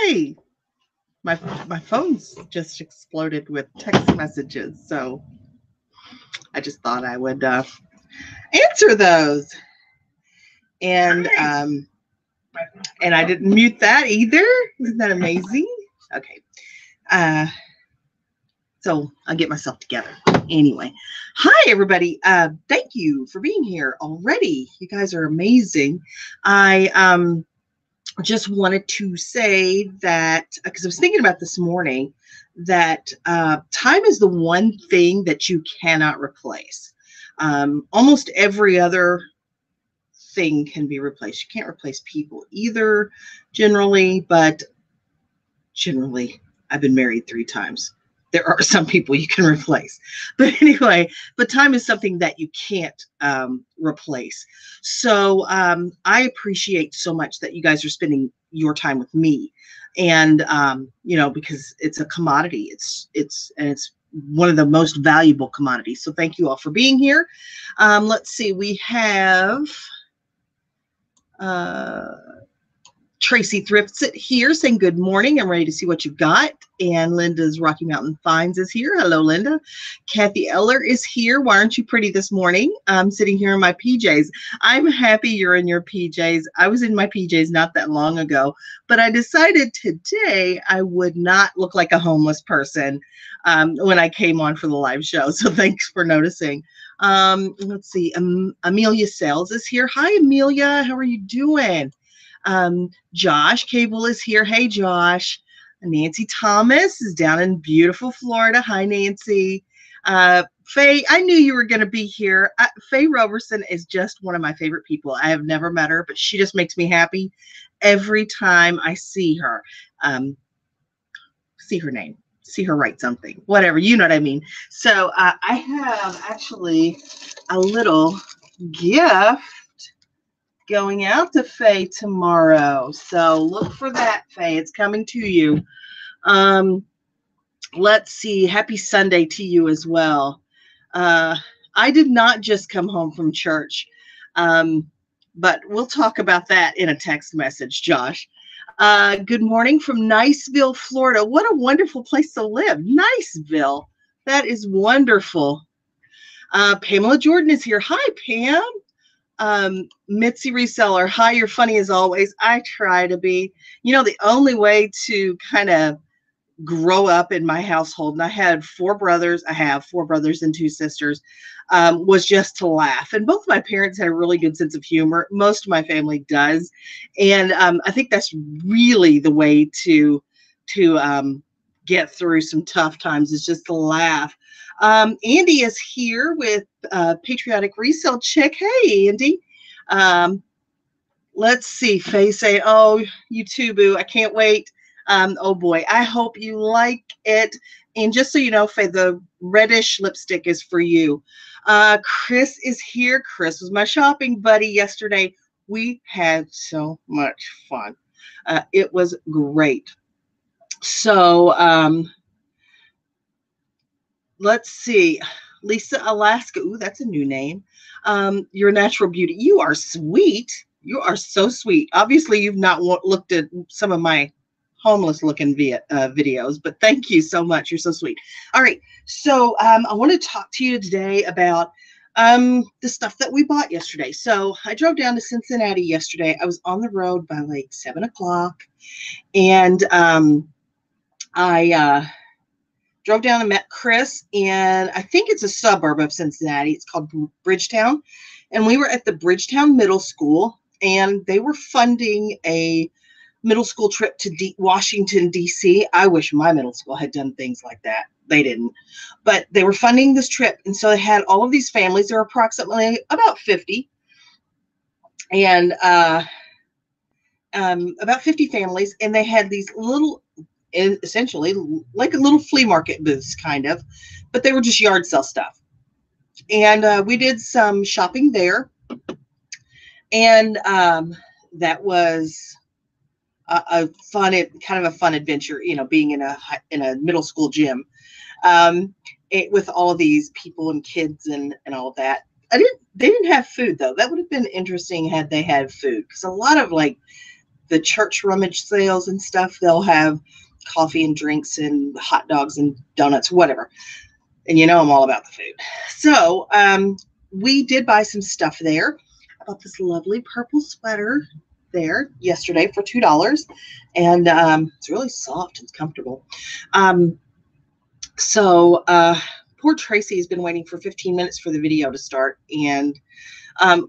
Hi. My phone's just exploded with text messages, so I just thought I would answer those. And and I didn't mute that either. Isn't that amazing? Okay. So I'll get myself together. Anyway, hi everybody. Thank you for being here already. You guys are amazing. I just wanted to say that because I was thinking about this morning that time is the one thing that you cannot replace. Almost every other thing can be replaced. You can't replace people either, generally, but generally, I've been married 3 times. There are some people you can replace. But anyway, but time is something that you can't replace. So I appreciate so much that you guys are spending your time with me. And, because it's a commodity. It's one of the most valuable commodities. So thank you all for being here. Let's see. We have Tracy Thrifts It here saying good morning. I'm ready to see what you've got. And Linda's Rocky Mountain Finds is here. Hello, Linda. Kathy Eller is here. Why aren't you pretty this morning? I'm sitting here in my PJs. I'm happy you're in your PJs. I was in my PJs not that long ago, but I decided today I would not look like a homeless person when I came on for the live show. So thanks for noticing. Let's see. Amelia Sales is here. Hi, Amelia. How are you doing? Josh Cable is here. Hey, Josh. Nancy Thomas is down in beautiful Florida. Hi, Nancy. Faye, I knew you were going to be here. Faye Roberson is just one of my favorite people. I have never met her, but she just makes me happy every time I see her. See her name. See her write something. Whatever. You know what I mean. So I have actually a little gift going out to Faye tomorrow. So look for that, Faye. It's coming to you. Let's see. Happy Sunday to you as well. I did not just come home from church, but we'll talk about that in a text message, Josh. Good morning from Niceville, Florida. What a wonderful place to live. Niceville. That is wonderful. Pamela Jordan is here. Hi, Pam. Mitzi Reseller. Hi, you're funny as always. I try to be. The only way to kind of grow up in my household, and I have 4 brothers and 2 sisters, was just to laugh. And both my parents had a really good sense of humor. Most of my family does. And I think that's really the way to get through some tough times, is just to laugh. Andy is here with Patriotic Resale Chick. Hey, Andy. Let's see. Faye say, oh, you too, boo. I can't wait. Oh boy, I hope you like it. And just so you know, Faye, the reddish lipstick is for you. Chris is here. Chris was my shopping buddy yesterday. We had so much fun. It was great. So let's see. Lisa Alaska. Ooh, that's a new name. You're a natural beauty. You are sweet. You are so sweet. Obviously, you've not looked at some of my homeless looking videos, but thank you so much. You're so sweet. All right. So I want to talk to you today about the stuff that we bought yesterday. So I drove down to Cincinnati yesterday. I was on the road by like 7 o'clock, and I drove down and met Chris, and I think it's a suburb of Cincinnati. It's called Bridgetown. And we were at the Bridgetown Middle School, and they were funding a middle school trip to Washington, D.C. I wish my middle school had done things like that. They didn't. But they were funding this trip, and so they had all of these families. There were approximately about 50. And about 50 families, and they had these little, essentially like a little flea market booths, kind of, but they were just yard sale stuff. And we did some shopping there, and that was a fun adventure, being in a middle school gym, with all of these people and kids and all that. They didn't have food though. That would have been interesting had they had food, because a lot of the church rummage sales and stuff, they'll have coffee and drinks and hot dogs and donuts, whatever. And you know I'm all about the food. So we did buy some stuff there. I bought this lovely purple sweater there yesterday for $2. And it's really soft and comfortable. So poor Tracy has been waiting for 15 minutes for the video to start. And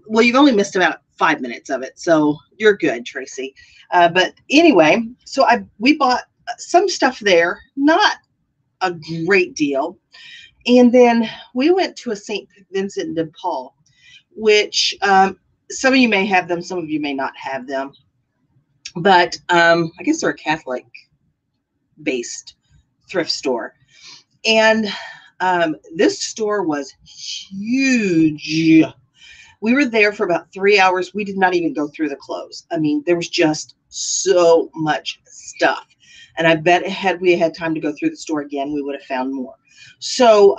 well, you've only missed about 5 minutes of it. So you're good, Tracy. But anyway, so we bought some stuff there, not a great deal. And then we went to a St Vincent De Paul, which some of you may have them, some of you may not have them. But I guess they're a Catholic-based thrift store. And this store was huge. We were there for about 3 hours. We did not even go through the clothes. I mean, there was just so much stuff. And I bet had we had time to go through the store again, we would have found more. So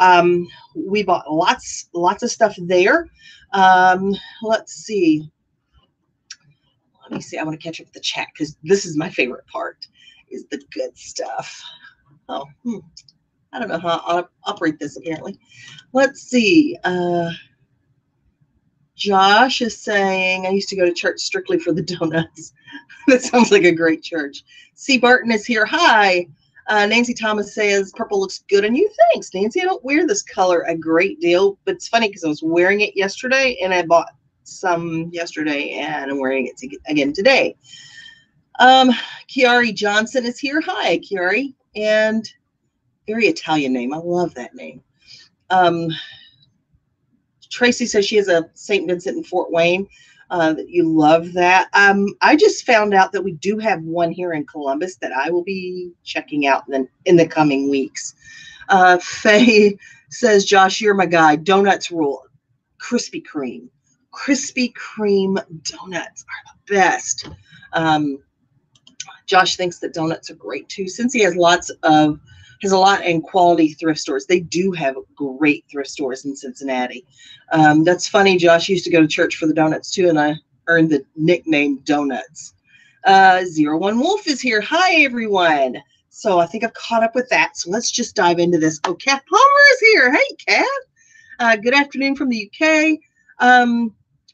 we bought lots of stuff there. Let's see. Let me see. I want to catch up with the chat because this is my favorite part, is the good stuff. Oh, I don't know how I'll operate this apparently. Let's see. Josh is saying, I used to go to church strictly for the donuts. That sounds like a great church. C. Barton is here. Hi. Nancy Thomas says, purple looks good on you. Thanks, Nancy. I don't wear this color a great deal, but it's funny because I was wearing it yesterday and I bought some yesterday and I'm wearing it again today. Chiari Johnson is here. Hi, Chiari. And very Italian name. I love that name. Tracy says she has a St. Vincent in Fort Wayne. That you love that. I just found out that we do have one here in Columbus that I will be checking out in the coming weeks. Faye says, Josh, you're my guy. Donuts rule. Krispy Kreme. Krispy Kreme donuts are the best. Josh thinks that donuts are great too. Cincy has a lot in quality thrift stores. They do have great thrift stores in Cincinnati. That's funny. Josh used to go to church for the donuts too, and I earned the nickname Donuts. 01 Wolf is here. Hi, everyone. So I think I've caught up with that. So let's just dive into this. Oh, Kat Palmer is here. Hey, Kat. Good afternoon from the UK.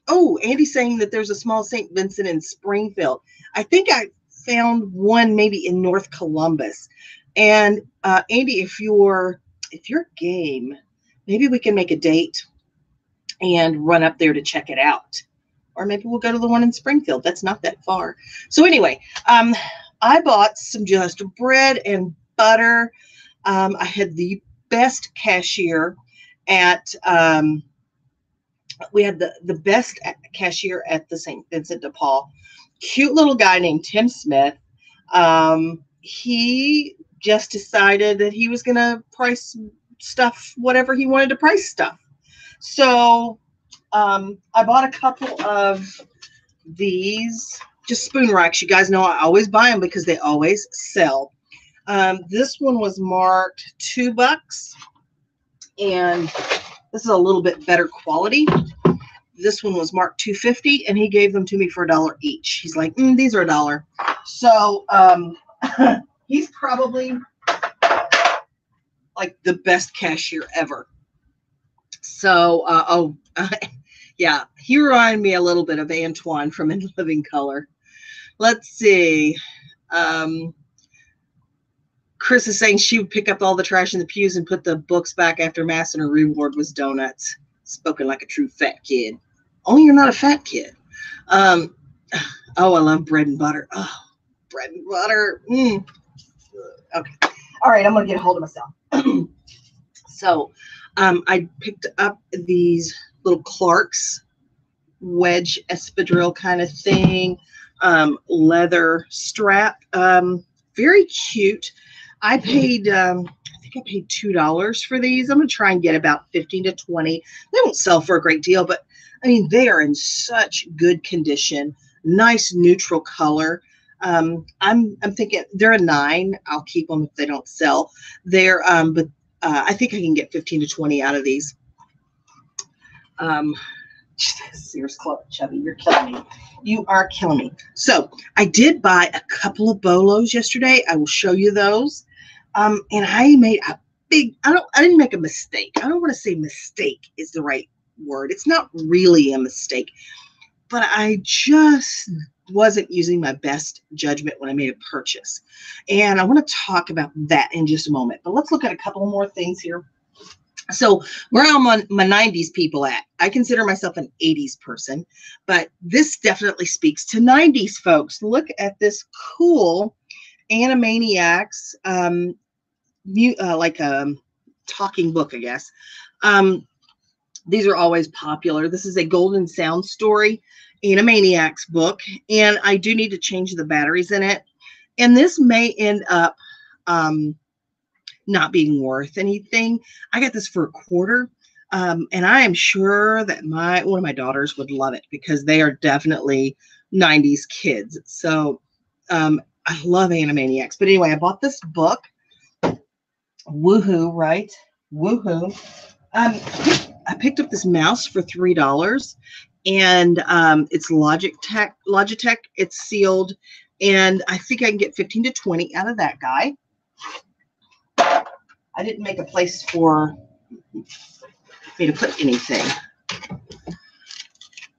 Oh, Andy's saying that there's a small St. Vincent in Springfield. I think I found one maybe in North Columbus. And Andy, if you're game, maybe we can make a date and run up there to check it out. Or maybe we'll go to the one in Springfield. That's not that far. So anyway, I bought some just bread and butter. I had the best cashier at we had the best cashier at the St. Vincent De Paul. Cute little guy named Tim Smith. He just decided that he was going to price stuff whatever he wanted to price stuff. So I bought a couple of these, just spoon racks. You guys know I always buy them because they always sell. This one was marked $2, and this is a little bit better quality. This one was marked $2.50, and he gave them to me for $1 each. He's like, these are $1. So he's probably like the best cashier ever. So, yeah, he reminded me a little bit of Antoine from In Living Color. Let's see. Chris is saying she would pick up all the trash in the pews and put the books back after Mass, and her reward was donuts. Spoken like a true fat kid. Only you're not a fat kid. Oh, I love bread and butter. Oh, bread and butter. Okay. All right, I'm going to get a hold of myself. So I picked up these little Clark's wedge espadrille kind of thing, leather strap, very cute. I paid, I think I paid $2 for these. I'm going to try and get about 15 to 20. They won't sell for a great deal, but I mean, they are in such good condition, nice neutral color. I'm thinking they're a 9. I'll keep them if they don't sell. They're, but I think I can get 15 to 20 out of these. Sears Club, Chubby, you're killing me. You are killing me. So I did buy a couple of bolos yesterday. I will show you those. And I made a big, I didn't make a mistake. I don't want to say mistake is the right word. It's not really a mistake, but I just wasn't using my best judgment when I made a purchase. And I want to talk about that in just a moment. But let's look at a couple more things here. So where I'm on my 90s people at, I consider myself an 80s person, but this definitely speaks to 90s folks. Look at this cool Animaniacs, like a talking book, I guess. These are always popular. This is a Golden Sound Story Animaniacs book, and I do need to change the batteries in it. And this may end up not being worth anything. I got this for a quarter, and I am sure that one of my daughters would love it because they are definitely 90s kids. So I love Animaniacs. But anyway, I bought this book. Woohoo, right? Woohoo. I picked up this mouse for $3, and it's Logitech. It's sealed, and I think I can get 15 to 20 out of that guy. I didn't make a place for me to put anything.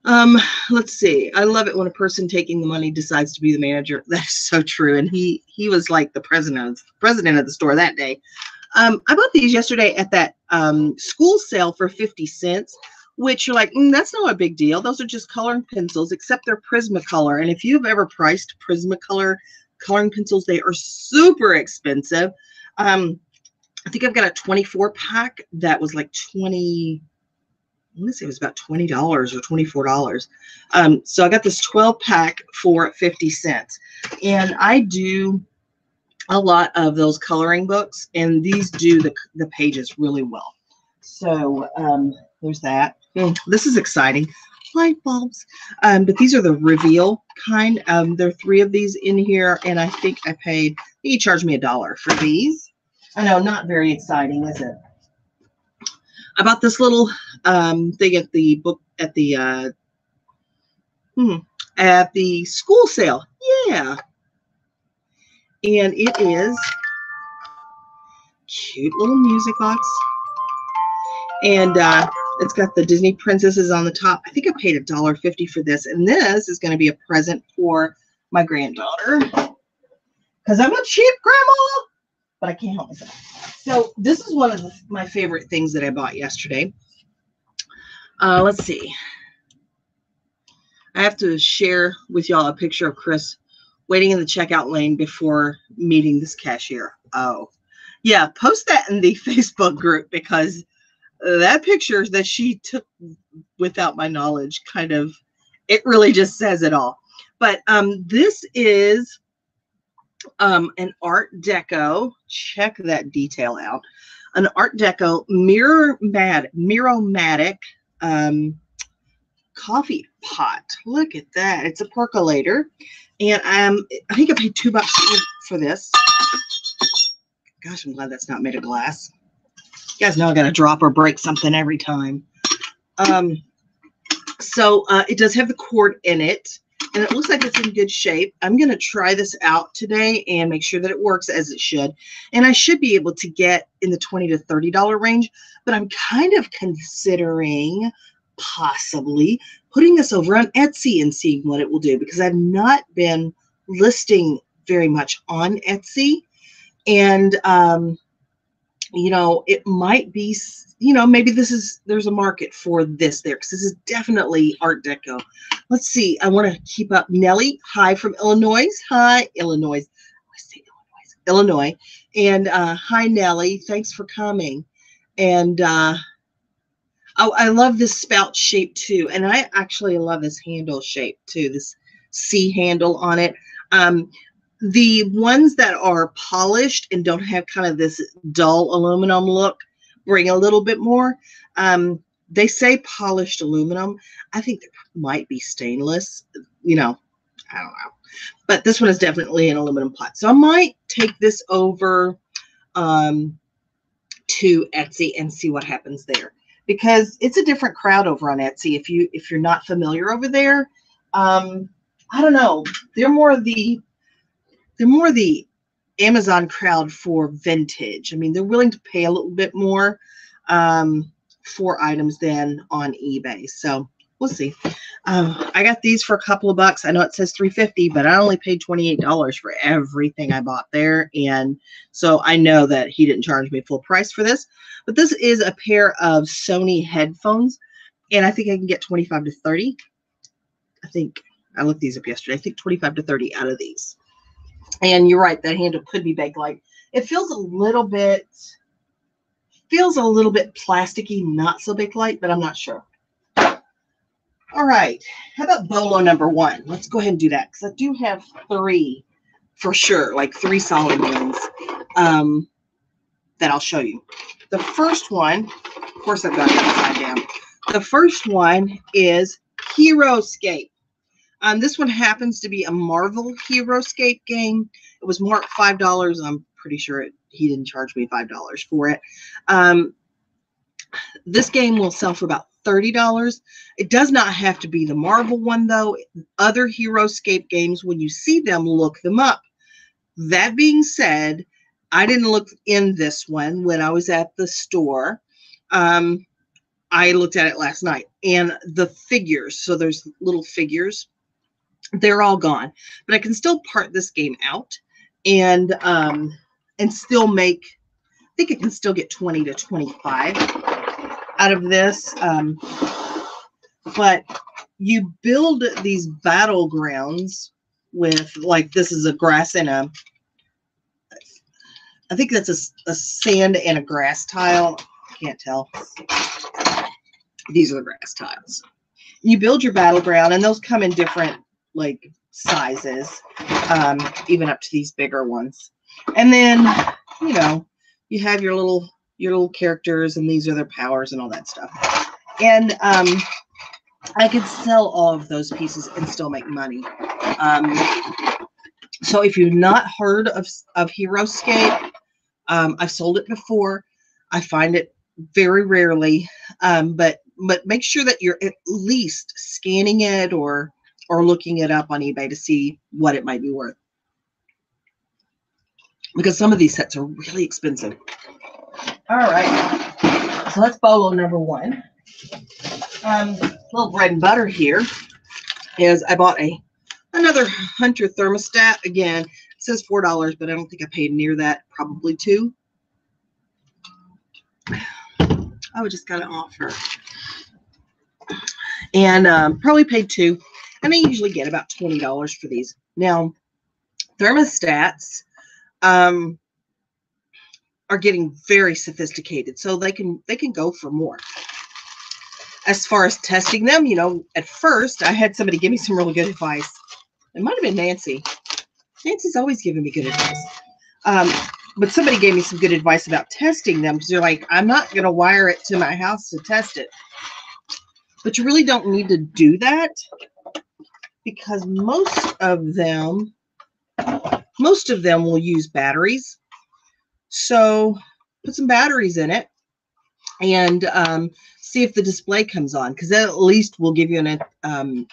Let's see. I love it when a person taking the money decides to be the manager. That's so true. And he was like the president of the store that day. I bought these yesterday at that school sale for 50 cents, which you're like, that's not a big deal. Those are just coloring pencils, except they're Prismacolor. And if you've ever priced Prismacolor coloring pencils, they are super expensive. I think I've got a 24 pack that was like I want to say it was about $20 or $24. So I got this 12 pack for 50 cents. And I do a lot of those coloring books, and these do the pages really well. So there's that. This is exciting. Light bulbs. But these are the reveal kind. There are 3 of these in here, and I think he charged me $1 for these. I know, not very exciting, is it? I bought this little thing at the school sale. Yeah. And it is cute little music box. And it's got the Disney princesses on the top. I think I paid $1.50 for this. And this is going to be a present for my granddaughter. Because I'm a cheap grandma. But I can't help myself. So this is one of my favorite things that I bought yesterday. Let's see. I have to share with y'all a picture of Chris waiting in the checkout lane before meeting this cashier. Oh, yeah. Post that in the Facebook group, because that picture that she took without my knowledge it really just says it all. But this is an Art Deco. Check that detail out. An Art Deco Miromatic coffee pot. Look at that. It's a percolator. And I think I paid $2 for this. Gosh, I'm glad that's not made of glass. You guys know I got to drop or break something every time. So it does have the cord in it. And it looks like it's in good shape. I'm going to try this out today and make sure that it works as it should. And I should be able to get in the $20 to $30 range. But I'm kind of considering possibly putting this over on Etsy and seeing what it will do, because I've not been listing very much on Etsy. And, it might be, maybe there's a market for this there, because this is definitely Art Deco. Let's see. I want to keep up. Nellie, hi from Illinois. Hi, Illinois. I say Illinois. And hi, Nellie. Thanks for coming. And I love this spout shape too. And I actually love this handle shape too, this C handle on it. The ones that are polished and don't have kind of this dull aluminum look bring a little bit more. They say polished aluminum. I think there might be stainless, I don't know. But this one is definitely an aluminum pot. So I might take this over to Etsy and see what happens there. because it's a different crowd over on Etsy. If you're not familiar over there, I don't know. They're more the Amazon crowd for vintage. I mean, they're willing to pay a little bit more for items than on eBay. So we'll see. I got these for a couple of bucks. I know it says $3.50, but I only paid $28 for everything I bought there. And so I know that he didn't charge me full price for this. But this is a pair of Sony headphones. And I think I can get 25 to 30. I think I looked these up yesterday. I think 25 to 30 out of these. And you're right, that handle could be Bakelite. It feels a little bit plasticky, not so Bakelite, but I'm not sure. All right, how about bolo number 1? Let's go ahead and do that, because I do have 3 for sure, like 3 solid ones that I'll show you. The first one, of course I've got it upside down. The first one is Heroscape. This one happens to be a Marvel Heroscape game. It was marked $5. I'm pretty sure he didn't charge me $5 for it. This game will sell for about $30. It does not have to be the Marvel one, though. Other Heroscape games, when you see them, look them up. That being said, I didn't look in this one when I was at the store. I looked at it last night. And the figures, so there's little figures, they're all gone. But I can still part this game out and still make, I think I can still get 20 to 25 out of this. But you build these battlegrounds with, like, this is a grass and a, I think that's a sand and a grass tile. I can't tell. These are the grass tiles. You build your battleground, and those come in different, like, sizes, even up to these bigger ones. And then, you know, you have your little characters, and these are their powers and all that stuff. And I could sell all of those pieces and still make money. So if you've not heard of Heroscape, I've sold it before. I find it very rarely, but make sure that you're at least scanning it or looking it up on eBay to see what it might be worth. Because some of these sets are really expensive. All right, so that's bolo number 1. Little bread and butter here is I bought another Hunter thermostat. Again, it says $4, but I don't think I paid near that. Probably $2. I just got an offer, and probably paid $2. And I usually get about $20 for these. Now, thermostats are getting very sophisticated, so they can go for more. As far as testing them, you know, at first I had somebody give me some really good advice. It might have been Nancy. Nancy's always giving me good advice. But somebody gave me some good advice about testing them, because they're like, I'm not going to wire it to my house to test it. But you really don't need to do that, because most of them will use batteries. So put some batteries in it and see if the display comes on, because that at least will give you an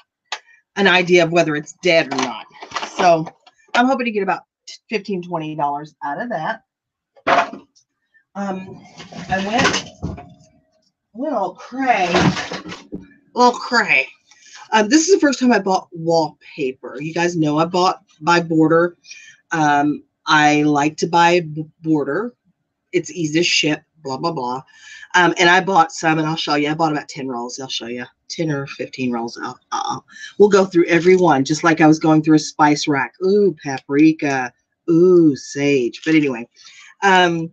idea of whether it's dead or not. So I'm hoping to get about $15, $20 out of that. I went all cray. This is the first time I bought wallpaper. You guys know I buy border. I like to buy border. It's easy to ship, blah, blah, blah. And I bought some, and I'll show you. I bought about 10 rolls. I'll show you 10 or 15 rolls. We'll go through every one, just like I was going through a spice rack. Ooh, paprika. Ooh, sage. But anyway, I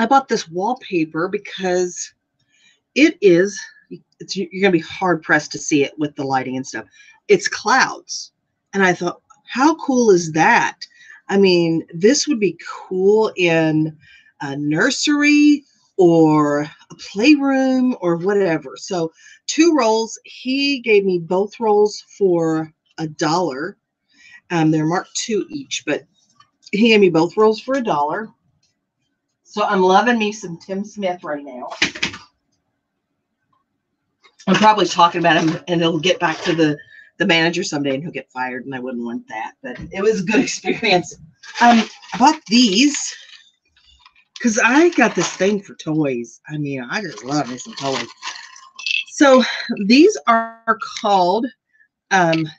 bought this wallpaper because you're going to be hard pressed to see it with the lighting and stuff. It's clouds. And I thought, how cool is that? I mean, this would be cool in a nursery or a playroom or whatever. So 2 rolls. He gave me both rolls for $1. They're marked 2 each, but he gave me both rolls for $1. So I'm loving me some Tim Smith right now. I'm probably talking about him, and it'll get back to the manager someday, and he'll get fired, and I wouldn't want that. But it was a good experience. I bought these because I got this thing for toys. I mean, I just love me some toys. So these are called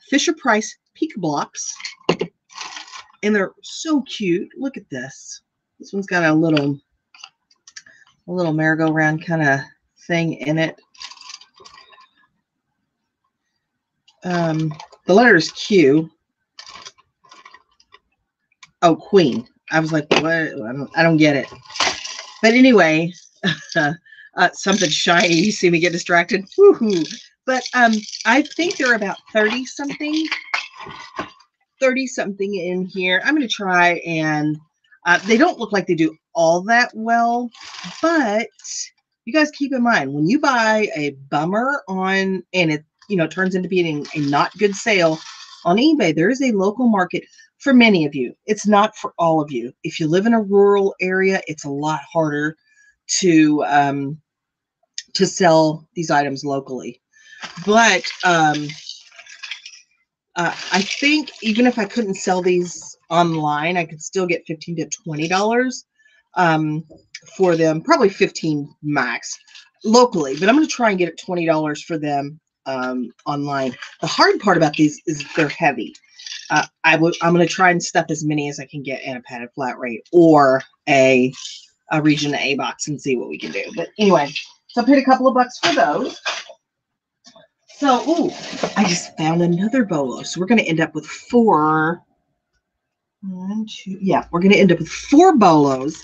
Fisher Price Peak Blocks, and they're so cute. Look at this. This one's got a little merry-go-round kind of thing in it. The letter is Q. Oh, Queen. I was like, what? I don't get it. But anyway, something shiny. You see me get distracted. Woohoo! But I think they're about 30 something in here. I'm going to try, and they don't look like they do all that well, but you guys keep in mind, when you buy a bummer on, and it turns into being a not good sale on eBay, there is a local market for many of you. It's not for all of you. If you live in a rural area, it's a lot harder to sell these items locally. But I think even if I couldn't sell these online, I could still get $15 to $20 for them, probably 15 max locally, but I'm going to try and get it $20 for them online. The hard part about these is they're heavy. I'm going to try and stuff as many as I can get in a padded flat rate or a Region A box and see what we can do. But anyway, so I paid a couple of bucks for those. So, ooh, I just found another bolo. So we're going to end up with 4. 1, 2, yeah, we're going to end up with 4 bolos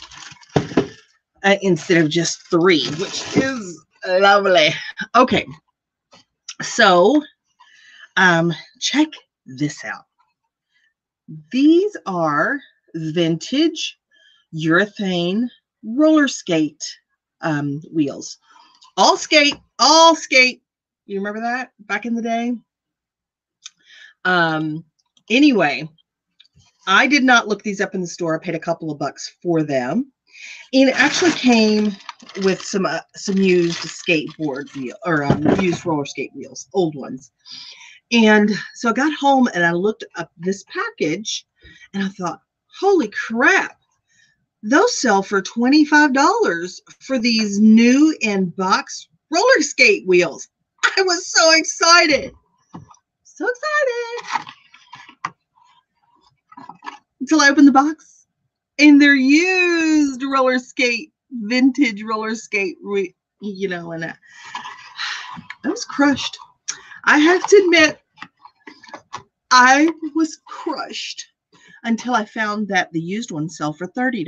instead of just 3, which is lovely. Okay, so check this out. These are vintage urethane roller skate wheels. All skate. You remember that back in the day? Anyway, I did not look these up in the store. I paid a couple of bucks for them. And it actually came with some used skateboard wheel or used roller skate wheels, old ones. And so I got home and I looked up this package and I thought, holy crap, those sell for $25 for these new in box roller skate wheels. I was so excited. So excited. Until I opened the box and they're used roller skate, vintage roller skate, and I was crushed. I have to admit, I was crushed until I found that the used ones sell for $30.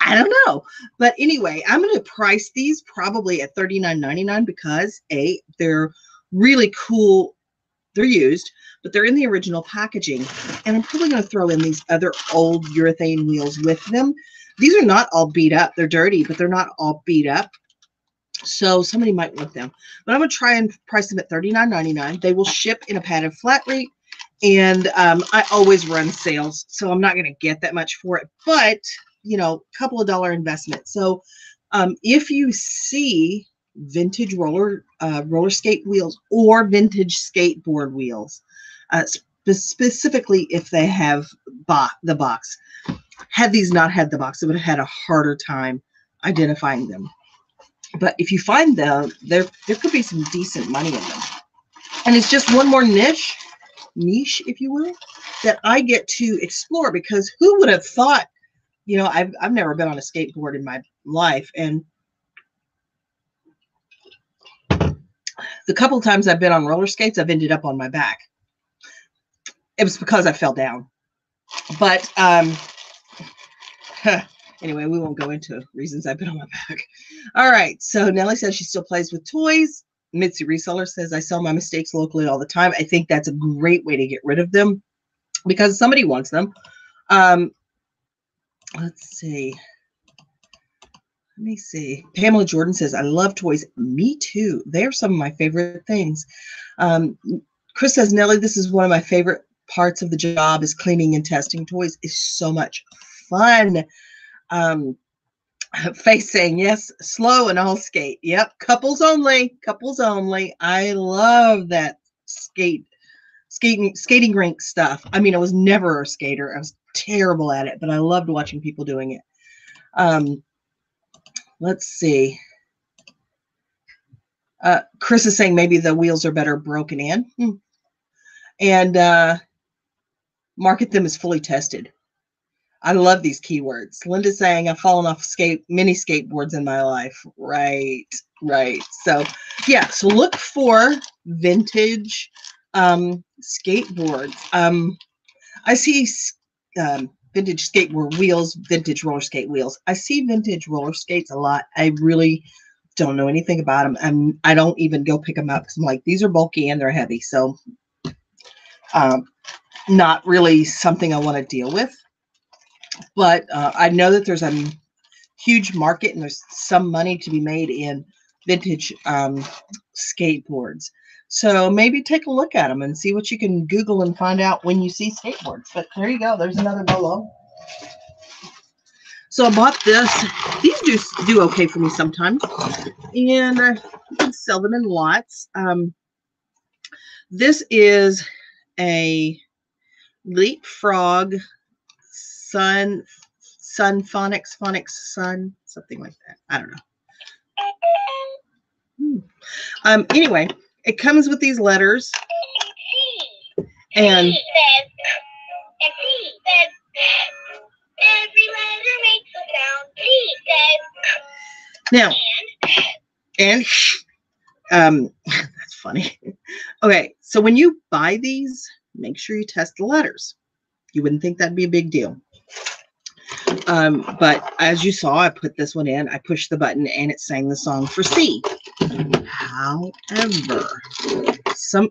I don't know. But anyway, I'm going to price these probably at $39.99 because they're really cool. They're used, but they're in the original packaging. And I'm probably going to throw in these other old urethane wheels with them. These are not all beat up. They're dirty, but they're not all beat up. So somebody might want them. But I'm going to try and price them at $39.99. They will ship in a padded flat rate. And I always run sales, so I'm not going to get that much for it. But, a couple of $1 investment. So if you see vintage roller skate wheels or vintage skateboard wheels, specifically if they have the box, had these not had the box, it would have had a harder time identifying them. But if you find them, there could be some decent money in them. And it's just one more niche, if you will, that I get to explore, because who would have thought, I've never been on a skateboard in my life. And the couple of times I've been on roller skates, I've ended up on my back. It was because I fell down. But anyway, we won't go into reasons I've been on my back. All right. So Nellie says she still plays with toys. Mitzi Reseller says, I sell my mistakes locally all the time. I think that's a great way to get rid of them because somebody wants them. Let's see. Let me see. Pamela Jordan says, I love toys. Me too. They're some of my favorite things. Chris says, Nellie, this is one of my favorite parts of the job is cleaning and testing toys. It's so much fun. Face saying yes, slow and all skate. Yep, couples only. Couples only. I love that skating rink stuff. I mean, I was never a skater. I was terrible at it, but I loved watching people doing it. Let's see. Chris is saying maybe the wheels are better broken in. And market them as fully tested. I love these keywords. Linda's saying I've fallen off mini skateboards in my life. Right. So yeah, so look for vintage skateboards. I see vintage skateboard wheels, vintage roller skate wheels. I see vintage roller skates a lot. I really don't know anything about them. I don't even go pick them up because I'm like, these are bulky and they're heavy. So not really something I want to deal with. But I know that there's a huge market and there's some money to be made in vintage skateboards. So maybe take a look at them and see what you can Google and find out when you see skateboards. But there you go. There's another bolo. So I bought this. These do okay for me sometimes. And I can sell them in lots. This is a Leapfrog Sun phonics, sun, something like that. I don't know. Anyway, it comes with these letters. And every letter makes a sound. Now, that's funny. Okay, so when you buy these, make sure you test the letters. You wouldn't think that'd be a big deal. But as you saw, I put this one in, I pushed the button and it sang the song for C. However,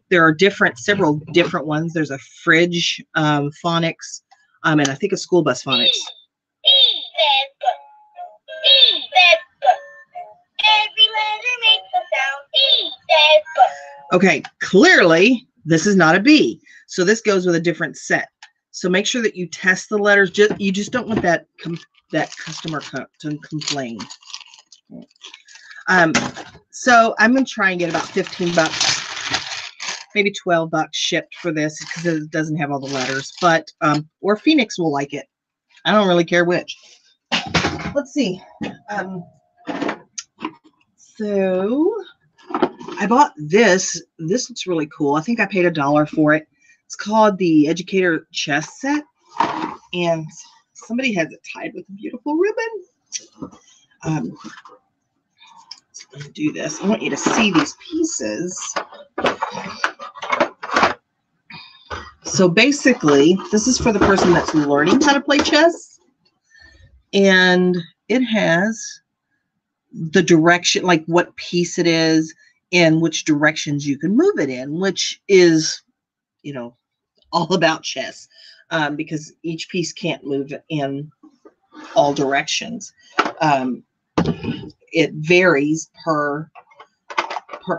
there are several different ones. There's a fridge phonics, and I think a school bus phonics. Every letter makes a sound. E says book. Okay, clearly this is not a B. So this goes with a different set. So make sure that you test the letters. You just don't want that customer to complain. So I'm going to try and get about 15 bucks, maybe 12 bucks shipped for this because it doesn't have all the letters. But or Phoenix will like it. I don't really care which. Let's see. So I bought this. This looks really cool. I think I paid $1 for it. It's called the Educator Chess Set, and somebody has it tied with a beautiful ribbon. I'm going to do this. I want you to see these pieces. So basically, this is for the person that's learning how to play chess, and it has the direction, like what piece it is and which directions you can move it in, which is, you know, all about chess, because each piece can't move in all directions. It varies per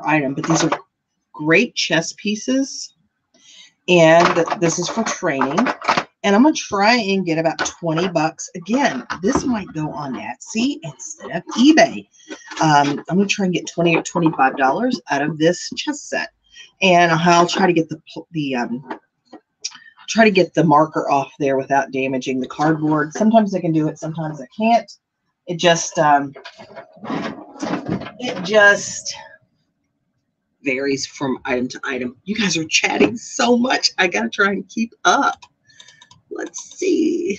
item, but these are great chess pieces, and this is for training. And I'm going to try and get about 20 bucks. Again, this might go on Etsy instead of eBay. I'm going to try and get $20 or $25 out of this chess set. And I'll try to get the marker off there without damaging the cardboard. Sometimes I can do it, sometimes I can't. It just varies from item to item. You guys are chatting so much. I gotta try and keep up. Let's see.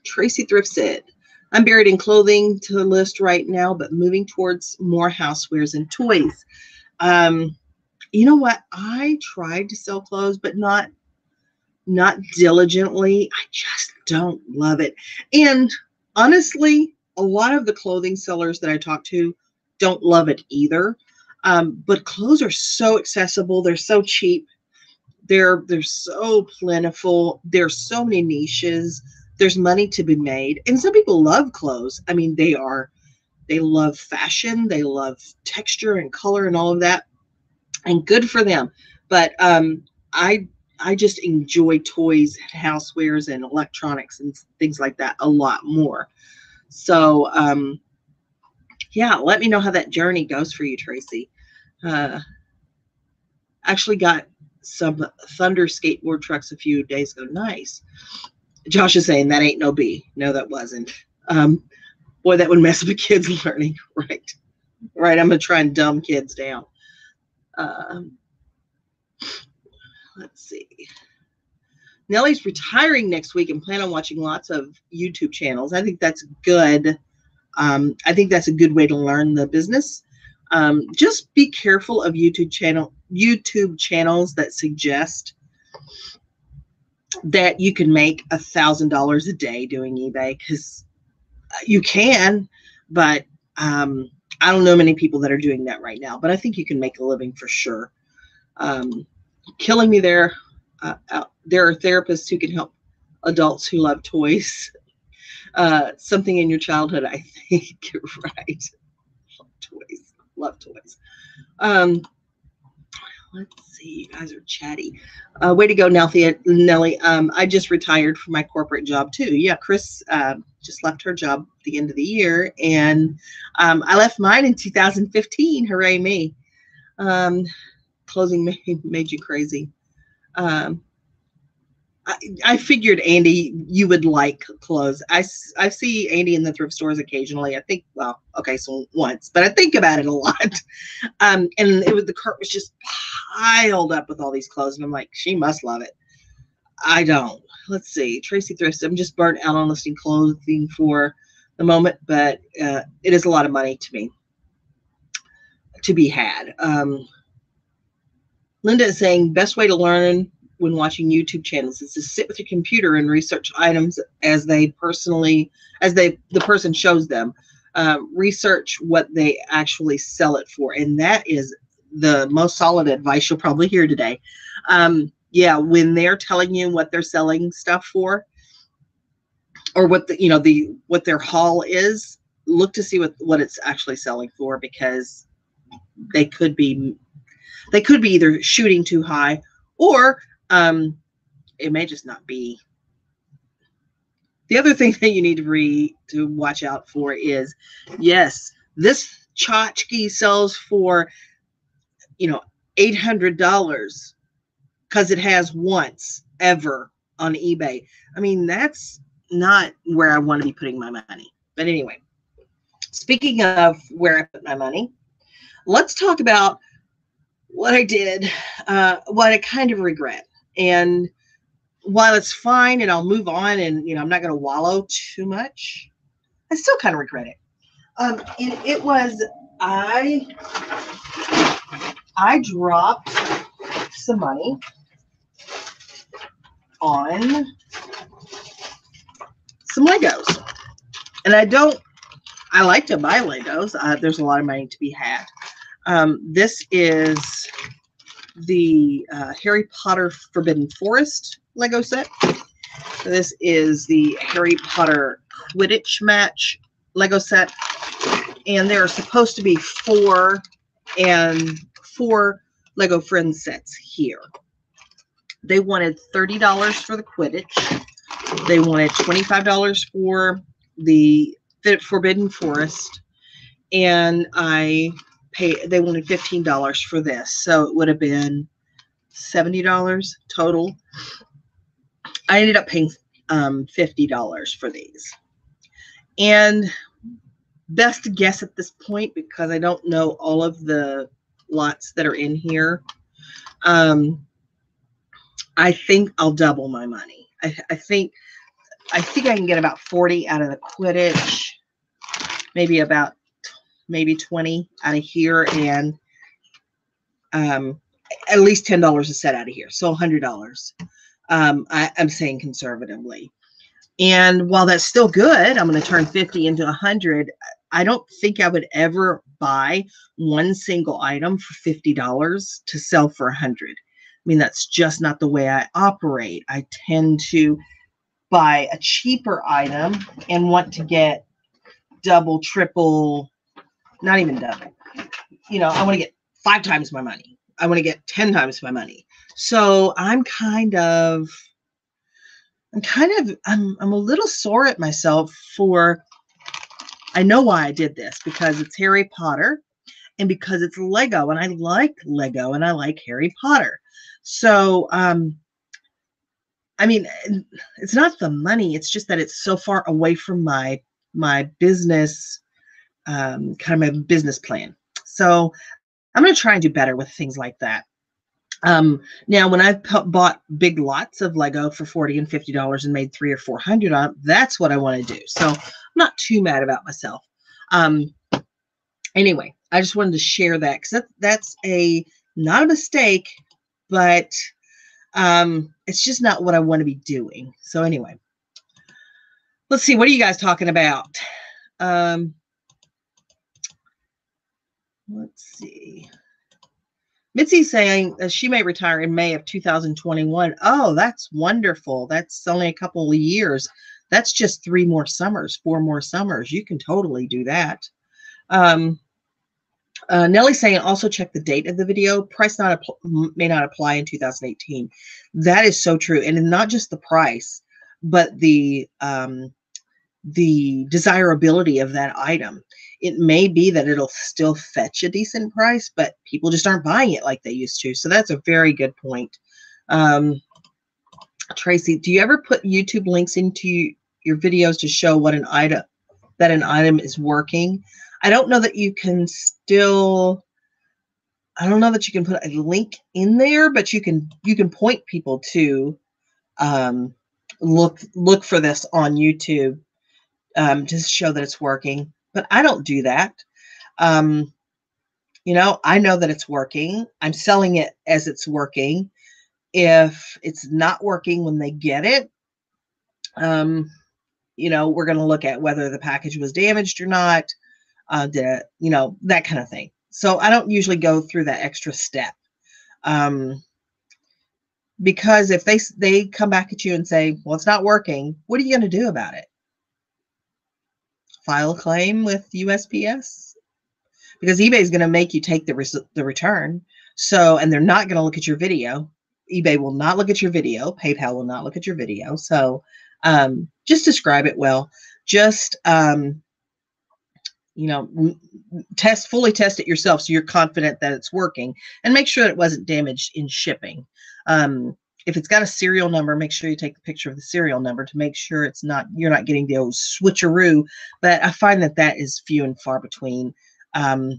Tracy Thrift said, I'm buried in clothing to the list right now, but moving towards more housewares and toys. You know what? I tried to sell clothes, but not diligently. I just don't love it. And honestly, a lot of the clothing sellers that I talk to don't love it either. But clothes are so accessible. They're so cheap. They're so plentiful. There's so many niches. There's money to be made. And some people love clothes. I mean, they love fashion. They love texture and color and all of that. And good for them. But I I just enjoy toys and housewares and electronics and things like that a lot more. So, yeah, let me know how that journey goes for you, Tracy. Uh, actually got some Thunder skateboard trucks a few days ago. Nice. Josh is saying that ain't no B. No, that wasn't. Boy, that would mess up a kid's learning. Right. Right. I'm going to try and dumb kids down. Let's see. Nellie's retiring next week and plan on watching lots of YouTube channels. I think that's good. I think that's a good way to learn the business. Just be careful of YouTube channels that suggest that you can make $1,000 a day doing eBay, because you can, but I don't know many people that are doing that right now. But I think you can make a living for sure. Killing me there. There are therapists who can help adults who love toys. Something in your childhood, I think. Right. Love toys. Let's see. You guys are chatty. Way to go, Nellie. I just retired from my corporate job too. Yeah, Chris just left her job at the end of the year, and I left mine in 2015. Hooray me. Closing made you crazy. I figured, Andy, you would like clothes. I see Andy in the thrift stores occasionally. I think, well, okay, so once, but I think about it a lot. And the cart was just piled up with all these clothes, and I'm like, she must love it. I don't. Let's see, Tracy Thrifts. I'm just burnt out on listing clothing for the moment, but it is a lot of money to me to be had. Linda is saying best way to learn when watching YouTube channels is to sit with your computer and research items as the person shows them. Research what they actually sell it for, and that is the most solid advice you'll probably hear today. Yeah, when they're telling you what they're selling stuff for, or what what their haul is, look to see what it's actually selling for, because they could be either shooting too high, or it may just not be. The other thing that you need to watch out for is, yes, this tchotchke sells for, $800 because it has once ever on eBay. I mean, that's not where I want to be putting my money. But anyway, speaking of where I put my money, let's talk about what I did, what I kind of regret. And while it's fine and I'll move on, and I'm not going to wallow too much, I still kind of regret it. And it was, I dropped some money on some Legos. And I like to buy Legos. There's a lot of money to be had. This is the Harry Potter Forbidden Forest Lego set. This is the Harry Potter Quidditch match Lego set. And there are supposed to be four Lego Friends sets here. They wanted $30 for the Quidditch. They wanted $25 for the Forbidden Forest. And they wanted $15 for this. So it would have been $70 total. I ended up paying $50 for these. And best to guess at this point, because I don't know all of the lots that are in here, I think I'll double my money. I think I can get about 40 out of the Quidditch, maybe 20 out of here, and at least $10 a set out of here. So $100. I'm saying conservatively. And while that's still good, I'm going to turn 50 into 100. I don't think I would ever buy one single item for $50 to sell for 100. I mean, that's just not the way I operate. I tend to buy a cheaper item and want to get double, triple, not even double. I want to get 5 times my money. I want to get 10 times my money. So I'm a little sore at myself for, I know why I did this, because it's Harry Potter and because it's Lego, and I like Lego and I like Harry Potter. So, I mean, it's not the money, it's just that it's so far away from my business, kind of my business plan. So I'm going to try and do better with things like that. Now, when I've bought big lots of Lego for $40 and $50 and made $300 or $400 on it, that's what I want to do. So I'm not too mad about myself. Anyway, I just wanted to share that because that's not a mistake, but it's just not what I want to be doing. So anyway, let's see. What are you guys talking about? Let's see. Mitzi's saying that she may retire in May of 2021. Oh, that's wonderful. That's only a couple of years. That's just 4 more summers. You can totally do that. Nellie's saying also check the date of the video. Price may not apply in 2018. That is so true. And not just the price, but the desirability of that item. It may be that it'll still fetch a decent price, but people just aren't buying it like they used to. So that's a very good point. Tracy, do you ever put YouTube links into your videos to show what an item is working? I don't know that you can I don't know that you can put a link in there, but you can point people to look for this on YouTube to show that it's working. But I don't do that. I know that it's working. I'm selling it as it's working. If it's not working when they get it, we're going to look at whether the package was damaged or not, that kind of thing. So I don't usually go through that extra step. Because if they come back at you and say, well, it's not working, what are you going to do about it? File a claim with USPS? Because eBay is going to make you take the return. So, and they're not going to look at your video. eBay will not look at your video. PayPal will not look at your video. So, just describe it well. Just, fully test it yourself so you're confident that it's working, and make sure that it wasn't damaged in shipping. If it's got a serial number, make sure you take the picture of the serial number to make sure you're not getting the old switcheroo. But I find that is few and far between. I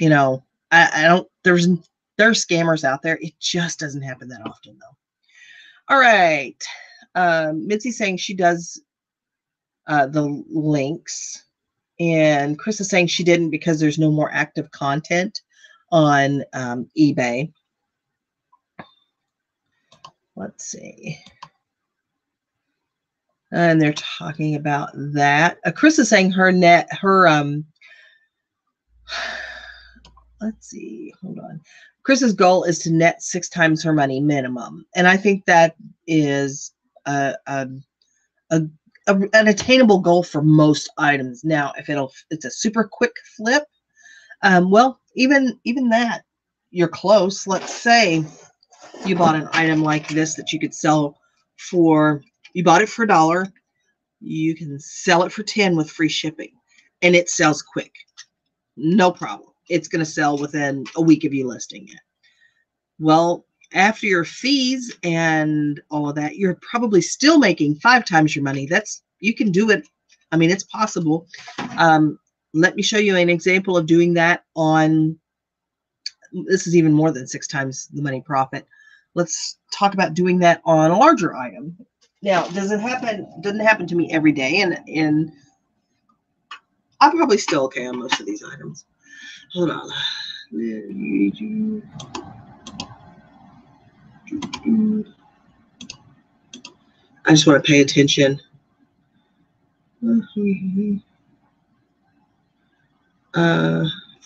don't, there are scammers out there. It just doesn't happen that often though. All right. Mitzi's saying she does the links, and Chris is saying she didn't because there's no more active content on eBay. Let's see. And they're talking about that. Chris is saying let's see, hold on. Chris's goal is to net 6 times her money minimum. And I think that is an attainable goal for most items. Now, if it's a super quick flip, well, even that, you're close. Let's say you bought an item like this that you could sell you bought it for $1. You can sell it for 10 with free shipping, and it sells quick. No problem. It's going to sell within a week of you listing it. Well, after your fees and all of that, you're probably still making 5 times your money. You can do it. I mean, it's possible. Let me show you an example of doing that this is even more than 6 times the money profit. Let's talk about doing that on a larger item. Now, doesn't happen to me every day, and I'm probably still okay on most of these items. Hold on. I just want to pay attention.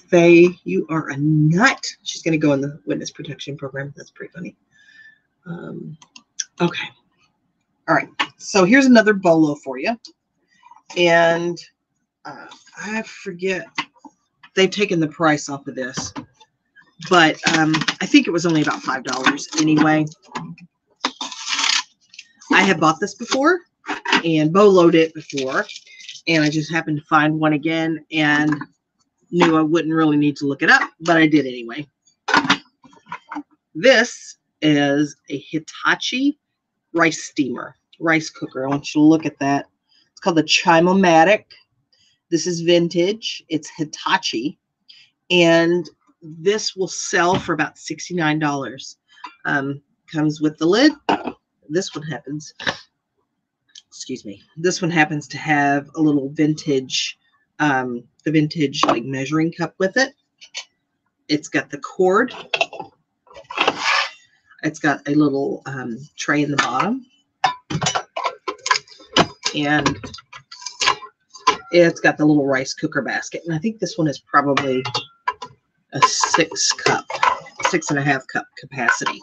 Faye, you are a nut. She's going to go in the witness protection program. That's pretty funny. Okay. All right. So here's another bolo for you. And I forget. They've taken the price off of this. but I think it was only about $5 anyway. I have bought this before and boloed it before, and I just happened to find one again and knew I wouldn't really need to look it up, but I did anyway. This is a Hitachi rice cooker. I want you to look at that. It's called the Chimomatic. This is vintage. It's Hitachi, and this will sell for about $69. Comes with the lid. This one happens, excuse me, this one happens to have a little vintage, the vintage like measuring cup with it. It's got the cord. It's got a little tray in the bottom, and it's got the little rice cooker basket. And I think this one is probably a 6.5 cup capacity.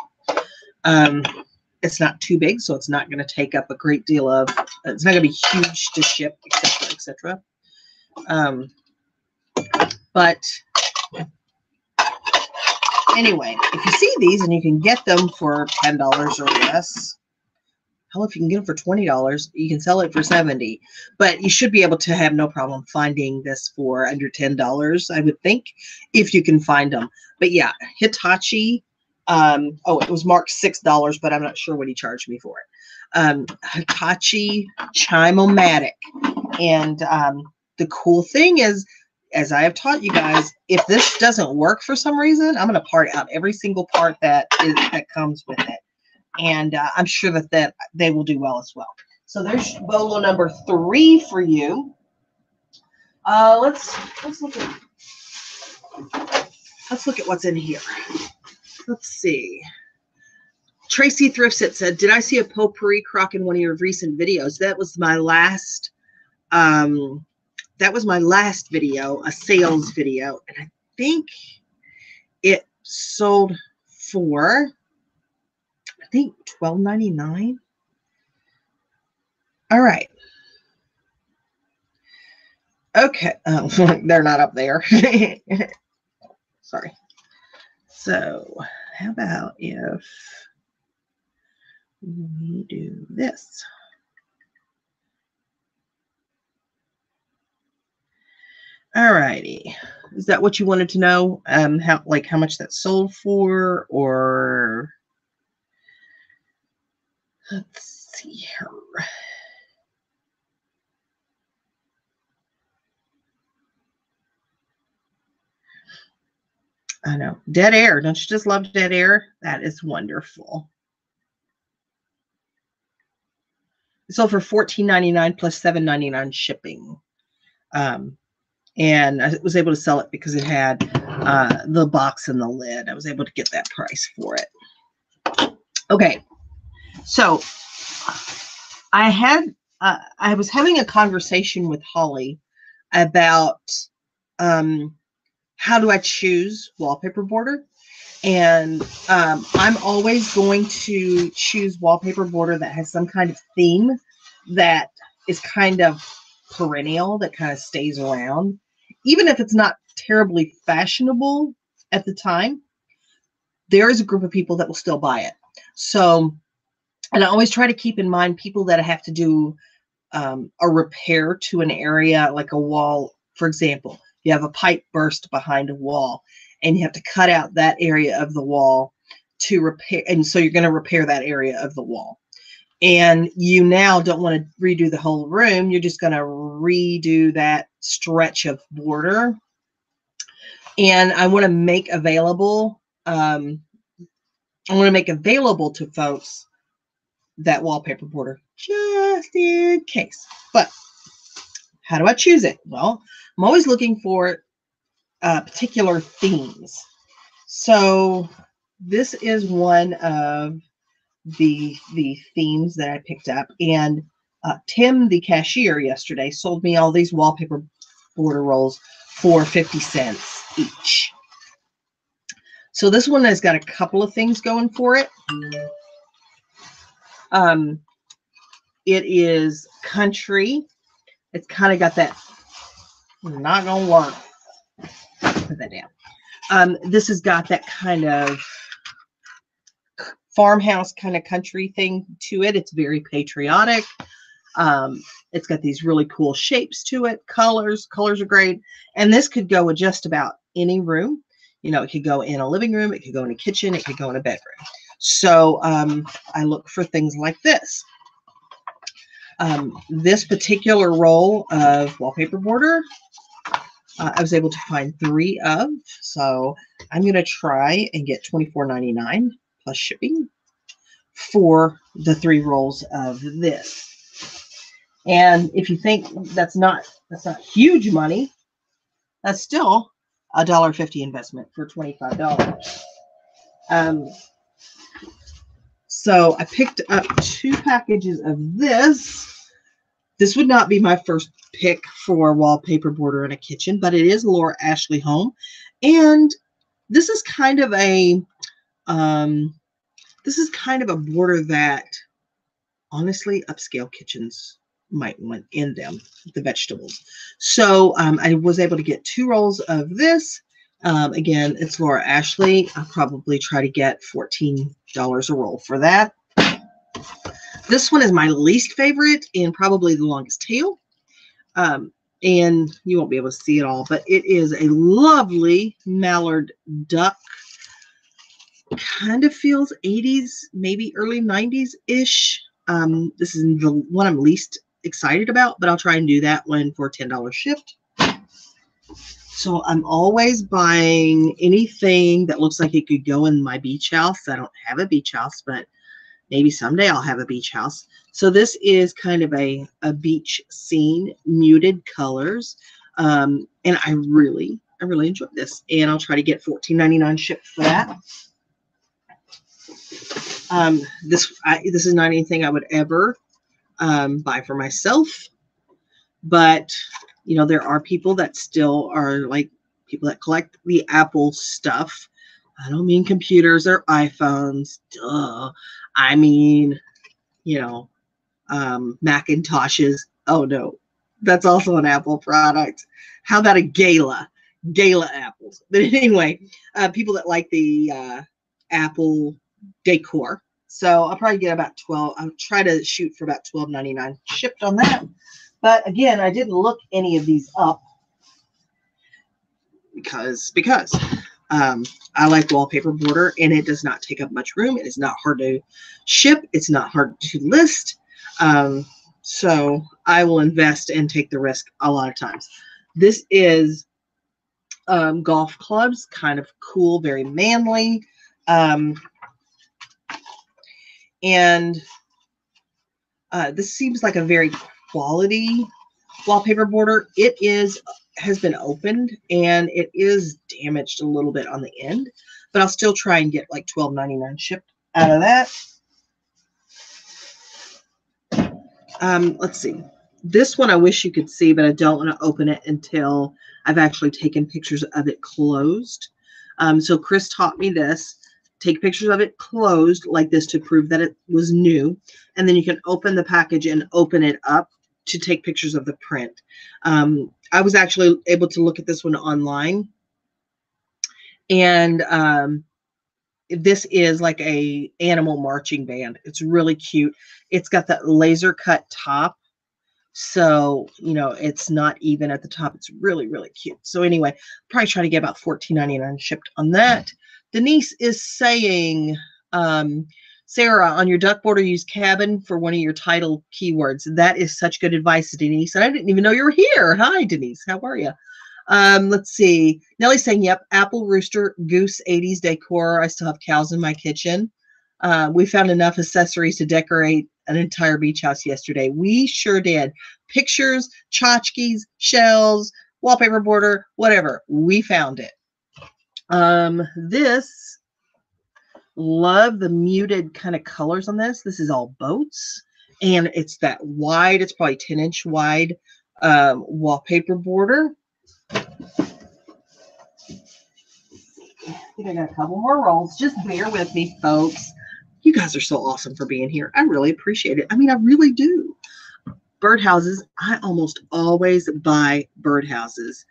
It's not too big, so it's not going to take up a great deal of, it's not going to be huge to ship, etc., etc. But anyway, if you see these and you can get them for $10 or less, hell, if you can get them for $20, you can sell it for $70. But you should be able to have no problem finding this for under $10, I would think, if you can find them. But yeah, Hitachi. Oh, it was marked $6, but I'm not sure what he charged me for it. Hitachi Chimomatic. And the cool thing is, as I have taught you guys, if this doesn't work for some reason, I'm going to part out every single part that comes with it. And I'm sure that they will do well as well. So there's bolo number 3 for you. Let's look at what's in here. Let's see. Tracy Thrifsit said, "Did I see a potpourri crock in one of your recent videos?" That was my last. That was my last video, a sales video, and I think it sold for, I think, $12.99. All right. Okay. They're not up there. Sorry. So how about if we do this? All righty. Is that what you wanted to know? How much that sold for, or let's see here. I know. Dead air. Don't you just love dead air? That is wonderful. It sold for $14.99 plus $7.99 shipping. And I was able to sell it because it had the box and the lid. I was able to get that price for it. Okay. So I was having a conversation with Holly about how do I choose wallpaper border? And I'm always going to choose wallpaper border that has some kind of theme that is kind of perennial, that kind of stays around. Even if it's not terribly fashionable at the time, there is a group of people that will still buy it. So, and I always try to keep in mind people that have to do a repair to an area, like a wall, for example. You have a pipe burst behind a wall, and you have to cut out that area of the wall to repair. And so you're going to repair that area of the wall. And you now don't want to redo the whole room. You're just going to redo that stretch of border. And I want to make available, to folks that wallpaper border just in case. But how do I choose it? Well, I'm always looking for particular themes. So this is one of the themes that I picked up, and Tim, the cashier yesterday, sold me all these wallpaper border rolls for 50 cents each. So this one has got a couple of things going for it. It is country. It's kind of got that, not gonna work. Put that down. This has got that kind of farmhouse kind of country thing to it. It's very patriotic. It's got these really cool shapes to it. Colors are great. And this could go with just about any room. You know, it could go in a living room. It could go in a kitchen. It could go in a bedroom. So I look for things like this. This particular roll of wallpaper border, I was able to find 3 of. So I'm going to try and get $24.99 plus shipping for the 3 rolls of this. And if you think that's not huge money, that's still a $1.50 investment for $25. So I picked up 2 packages of this. This would not be my first pick for wallpaper border in a kitchen, but it is Laura Ashley Home, and this is kind of a border that honestly upscale kitchens might want in them, the vegetables. So I was able to get 2 rolls of this. Again, it's Laura Ashley. I'll probably try to get $14 a roll for that. This one is my least favorite and probably the longest tail. And you won't be able to see it all, but it is a lovely mallard duck. Kind of feels 80s, maybe early 90s-ish. This is the one I'm least excited about, but I'll try and do that one for $10 shipped. So I'm always buying anything that looks like it could go in my beach house. I don't have a beach house, but maybe someday I'll have a beach house. So this is kind of a beach scene, muted colors. And I really enjoyed this. And I'll try to get $14.99 shipped for that. This is not anything I would ever buy for myself. But, you know, there are people that still are like people that collect the Apple stuff. I don't mean computers or iPhones. Duh. I mean, you know, Macintoshes. Oh, no. That's also an Apple product. How about a Gala? Gala apples. But anyway, people that like the Apple decor. So I'll probably get about 12. I'll try to shoot for about $12.99 shipped on that. But again, I didn't look any of these up because I like wallpaper border, and it does not take up much room. It is not hard to ship. It's not hard to list. So I will invest and take the risk a lot of times. This is golf clubs, kind of cool, very manly. And this seems like a very quality wallpaper border. It has been opened and it is damaged a little bit on the end, but I'll still try and get like $12.99 shipped out of that. Let's see. This one I wish you could see, but I don't want to open it until I've actually taken pictures of it closed. So Chris taught me this. Take pictures of it closed like this to prove that it was new. And then you can open the package and open it up to take pictures of the print. I was actually able to look at this one online. And this is like a animal marching band. It's really cute. It's got that laser cut top. So, you know, it's not even at the top. It's really, really cute. So anyway, probably try to get about $14.99 shipped on that. Denise is saying, Sarah, on your duck border, use cabin for one of your title keywords. That is such good advice, Denise. And I didn't even know you were here. Hi, Denise. How are you? Let's see. Nellie's saying, yep, apple, rooster, goose, 80s decor. I still have cows in my kitchen. We found enough accessories to decorate an entire beach house yesterday. We sure did. Pictures, tchotchkes, shells, wallpaper border, whatever. We found it. This, love the muted kind of colors on this. This is all boats, and it's that wide, it's probably 10-inch wide wallpaper border. I think I got a couple more rolls. Just bear with me, folks. You guys are so awesome for being here. I really appreciate it. I mean, I really do. Birdhouses. I almost always buy birdhouses.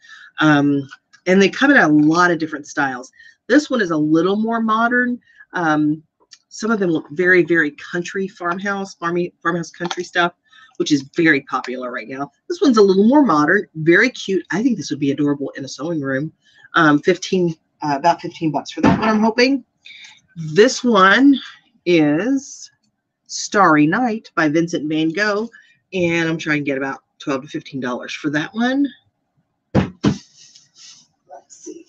And they come in a lot of different styles. This one is a little more modern. Some of them look very, very country farmhouse country stuff, which is very popular right now. This one's a little more modern, very cute. I think this would be adorable in a sewing room. About 15 bucks for that one, I'm hoping. This one is Starry Night by Vincent Van Gogh, and I'm trying to get about $12 to $15 for that one. Let's see.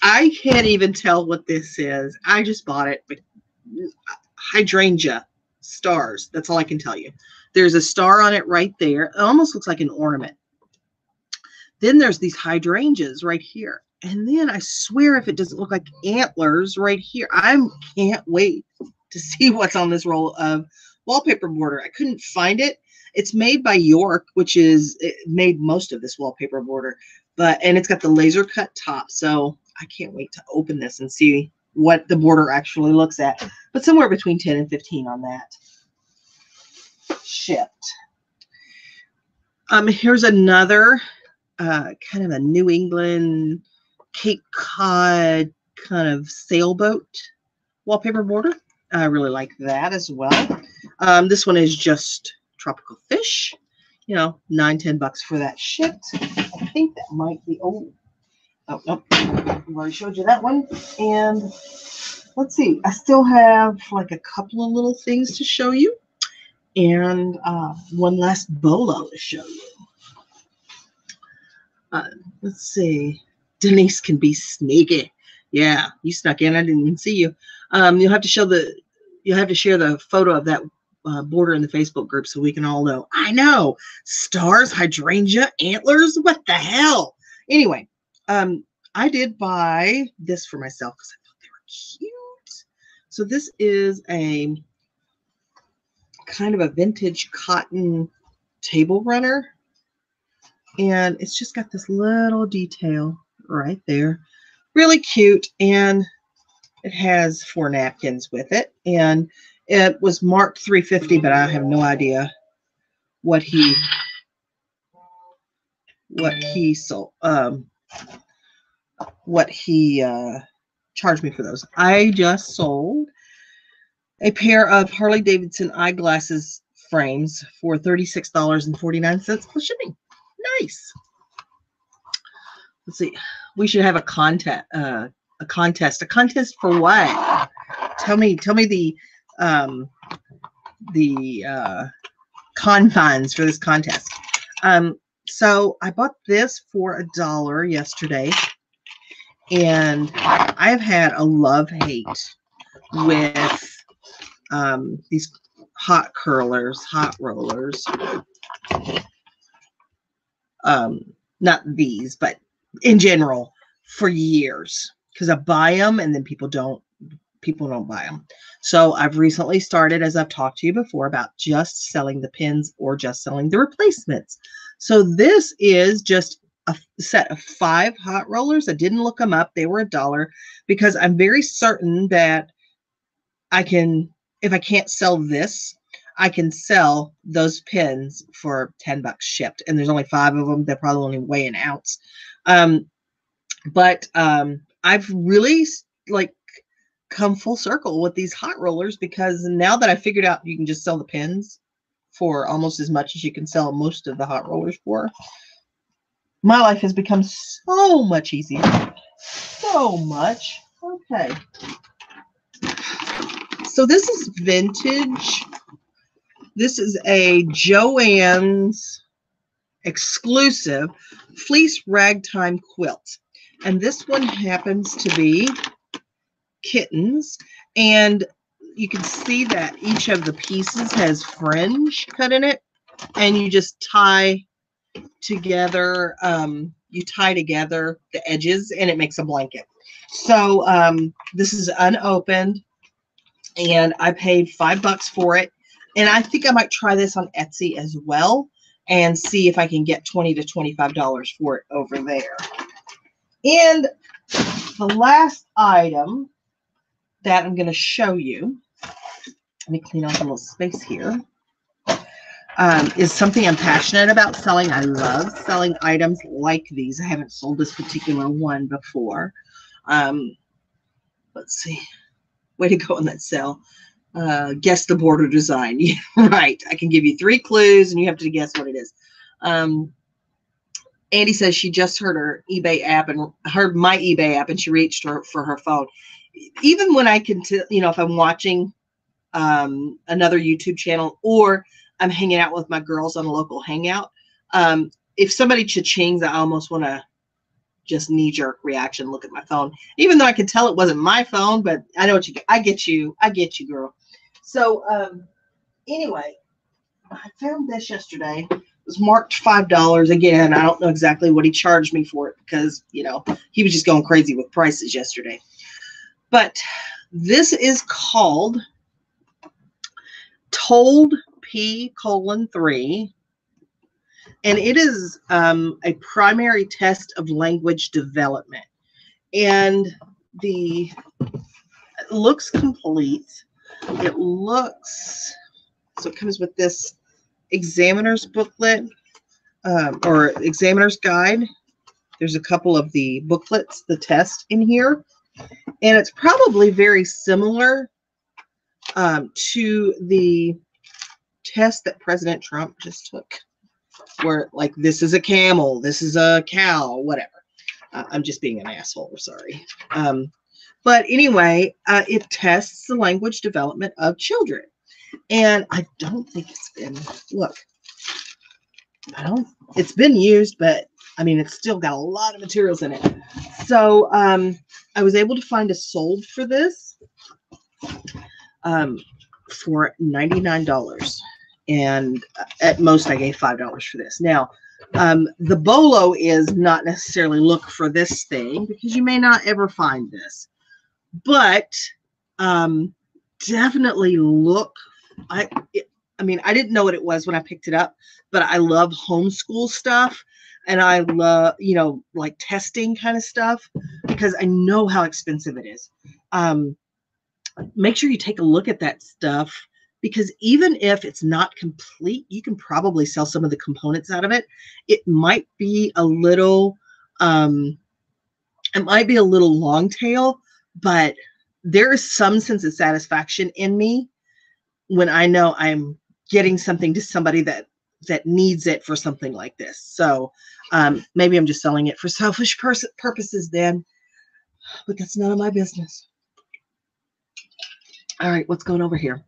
I can't even tell what this is. I just bought it, but hydrangea stars. That's all I can tell you. There's a star on it right there. It almost looks like an ornament. Then there's these hydrangeas right here. And then I swear if it doesn't look like antlers right here. I can't wait to see what's on this roll of wallpaper border. I couldn't find it. It's made by York, which is it made most of this wallpaper border, and it's got the laser cut top. So I can't wait to open this and see what the border actually looks at. But somewhere between 10 and 15 on that. Shipped. Here's another kind of a New England Cape Cod kind of sailboat wallpaper border. I really like that as well. This one is just tropical fish, you know, $9-10 bucks for that shipped. I think that might be, oh no, I've already showed you that one. And let's see, I still have like a couple of little things to show you, and one last bolo to show you. Let's see, Denise can be sneaky. Yeah, you snuck in. I didn't even see you. You'll have to share the photo of that border in the Facebook group so we can all know. I know, stars, hydrangea, antlers. What the hell? Anyway, I did buy this for myself because I thought they were cute. So this is a kind of a vintage cotton table runner, and it's just got this little detail right there. Really cute, and it has 4 napkins with it, and it was marked $3.50, but I have no idea what he sold, what he charged me for those. I just sold a pair of Harley Davidson eyeglasses frames for $36.49 plus shipping. Nice. Let's see. We should have a contest. A contest for what? Tell me the confines for this contest. So I bought this for $1 yesterday, and I've had a love-hate with these hot rollers. Not these, but in general for years, because I buy them and then people don't buy them. So I've recently started, as I've talked to you before, about just selling the pins or just selling the replacements. So this is just a set of 5 hot rollers. I didn't look them up. They were $1 because I'm very certain that I can, if I can't sell this, I can sell those pins for $10 shipped. And there's only 5 of them. They're probably only weigh an ounce. But I've really come full circle with these hot rollers, because now that I figured out you can just sell the pins for almost as much as you can sell most of the hot rollers for, my life has become so much easier. So much. Okay. So this is vintage. This is a Joann's exclusive fleece ragtime quilt. And this one happens to be kittens. And you can see that each of the pieces has fringe cut in it. And you just tie together, the edges, and it makes a blanket. So this is unopened, and I paid $5 for it. And I think I might try this on Etsy as well and see if I can get $20 to $25 for it over there. And the last item that I'm going to show you, let me clean off a little space here. is something I'm passionate about selling. I love selling items like these. I haven't sold this particular one before. Let's see. Way to go on that sale. Guess the border design. Yeah, right. I can give you 3 clues and you have to guess what it is. Andy says she just heard her eBay app and heard my eBay app and she reached for her phone. Even when I can, if I'm watching another YouTube channel or I'm hanging out with my girls on a local hangout, if somebody cha-chings, I almost want to just knee-jerk reaction, look at my phone, even though I could tell it wasn't my phone, but I know what you, I get you, girl. So anyway, I found this yesterday. It was marked $5. Again, I don't know exactly what he charged me for it because, he was just going crazy with prices yesterday. But this is called Told P:3, and it is a primary test of language development. And it looks complete. It looks, so it comes with this examiner's booklet or examiner's guide. There's a couple of the booklets, the test in here, and it's probably very similar to the test that President Trump just took, where like this is a camel, this is a cow, whatever. I'm just being an asshole, sorry. But anyway, it tests the language development of children. And I don't think it's been, look, it's been used, but I mean, it's still got a lot of materials in it. So I was able to find a sold for this for $99. And at most I gave $5 for this. Now, the bolo is not necessarily look for this thing because you may not ever find this, but definitely look. I mean, I didn't know what it was when I picked it up, but I love homeschool stuff. And I love, like testing kind of stuff because I know how expensive it is. Make sure you take a look at that stuff because even if it's not complete, you can probably sell some of the components out of it. It might be a little, long tail, but there is some sense of satisfaction in me when I know I'm getting something to somebody that needs it for something like this. So maybe I'm just selling it for selfish purposes then, but that's none of my business. All right, what's going over here?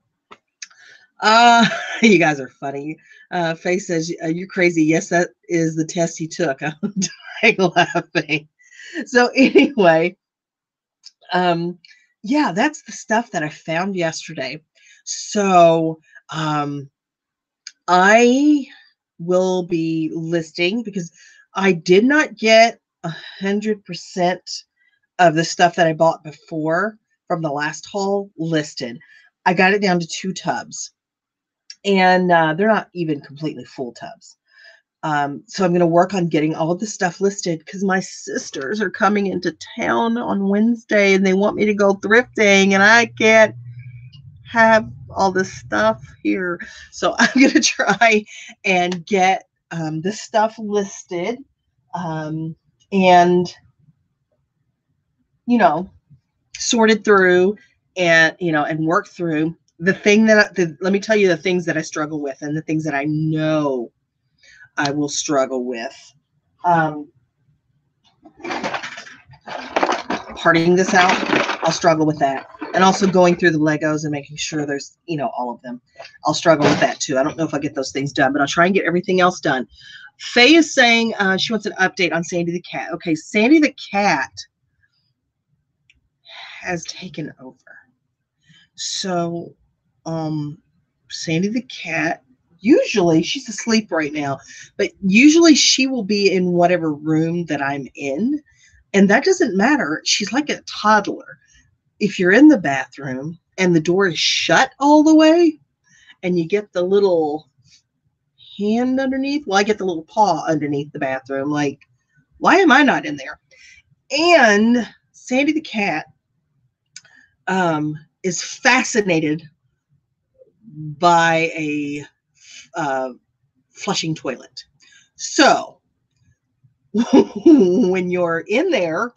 You guys are funny. Faye says, you're crazy. Yes, that is the test he took. I'm dying laughing. So anyway, yeah, that's the stuff that I found yesterday. So I will be listing because I did not get 100% of the stuff that I bought before from the last haul listed. I got it down to 2 tubs, and they're not even completely full tubs. So I'm going to work on getting all of the stuff listed because my sisters are coming into town on Wednesday and they want me to go thrifting, and I can't have all this stuff here. So I'm going to try and get this stuff listed and, sorted through and, and work through the thing that, let me tell you the things that I struggle with and the things that I know I will struggle with. Parting this out, I'll struggle with that. And also going through the Legos and making sure there's, all of them. I'll struggle with that too. I don't know if I'll get those things done, but I'll try and get everything else done. Faye is saying she wants an update on Sandy the cat. Okay, Sandy the cat has taken over. So, Sandy the cat, usually she's asleep right now, but usually she will be in whatever room that I'm in. And that doesn't matter. She's like a toddler. If you're in the bathroom and the door is shut all the way and you get the little hand underneath, well, I get the little paw underneath the bathroom. Like, why am I not in there? And Sandy the cat is fascinated by a flushing toilet. So when you're in there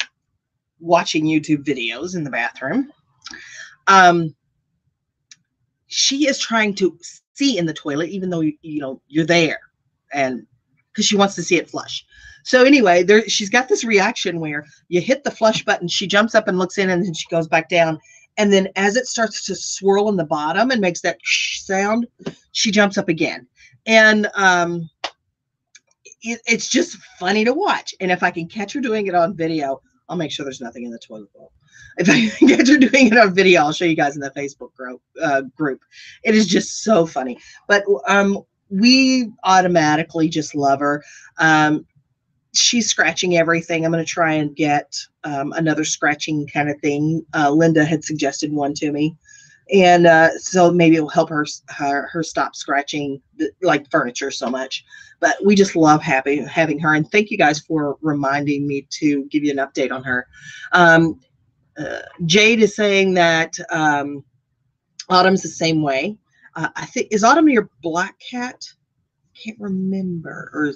watching YouTube videos in the bathroom, she is trying to see in the toilet, even though you're there, and because she wants to see it flush. So anyway, she's got this reaction where you hit the flush button, she jumps up and looks in, and then she goes back down. And then as it starts to swirl in the bottom and makes that sound, she jumps up again. And it's just funny to watch. And if I can catch her doing it on video, I'll make sure there's nothing in the toilet bowl. If I can catch her doing it on video, I'll show you guys in the Facebook group. It is just so funny. But we automatically just love her. She's scratching everything. I'm going to try and get another scratching kind of thing. Linda had suggested one to me. And so maybe it will help her stop scratching like furniture so much. But we just love having her. And thank you guys for reminding me to give you an update on her. Jade is saying that Autumn's the same way. I think, is Autumn your black cat? Can't remember.